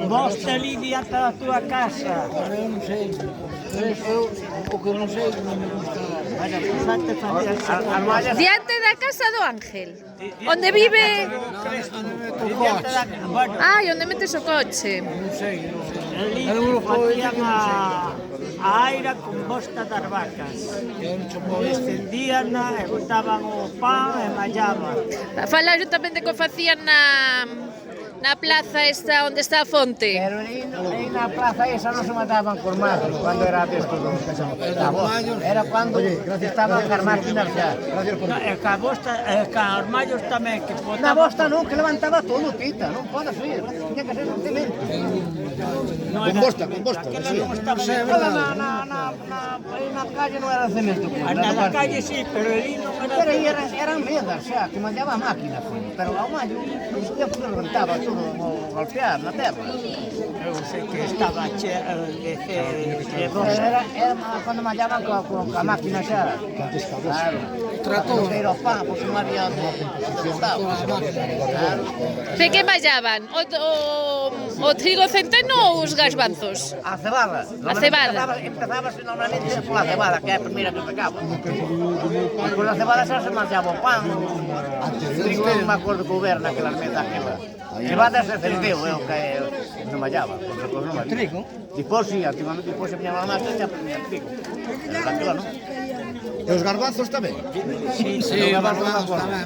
Vos te lidia a túa casa. Pero eu non sei. Eu o que non sei non me gusta. Vaya, pues antes facías Diante da casa do Ángel. Onde vive... Bueno, Ai, onde metes o coche. Non sei. ali facían a aira con bosta das vacas. Eu non cho podo decir. Descendían e botaban o pan e mallaban. Falaron tamén de que o facían na plaza esta onde está a fonte. Pero aí na plaza esa non se mataban cos magos cando era texto dos casados. Era cando estaban as máquinas xa. E ca bosta, e ca armallos tamén que Na botaban. bosta non, que levantaba todo, tita, non pode ser. Tiña que ser un cemento. Con bosta, sí. Aí na calle non era cemento. Na calle sí, pero ali non era. Pero aí eran medas xa, que mandaba a máquina. Pero ao mallo non se levantaba todo ao golpear na terra. Eu sei que estaba de bosta. Era cando mallaban coa máquina xa. Claro. Tratou. Pero pan, pois non había De que mallaban? O trigo centeno ou os garbanzos? A cebada. A cebada. Empezaba normalmente pola cebada, que é a primeira que pegaba. E pola cebada xa se mallaba o pan. Trigo non me acordo que houber naquelas mesas aquela. Cebada se cerdeu, é o que non mallaba. Trigo? Depois, sí, activamente, depois se piñaba a masa e xa ponía trigo. Pero daquela non. E os garbanzos tamén? Sí, garbanzos tamén.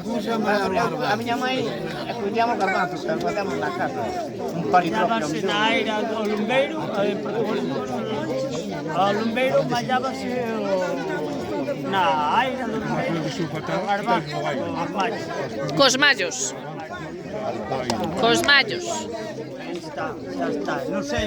A miña mãe escondíamos garbanzos, que facíamos na casa. Un palito. Mallábase na aira do lumbeiro, o lumbeiro mallábase na aira do lumbeiro, o garbanzo, o armallo. Cos mallos. Cos mallos. Xa está, non sei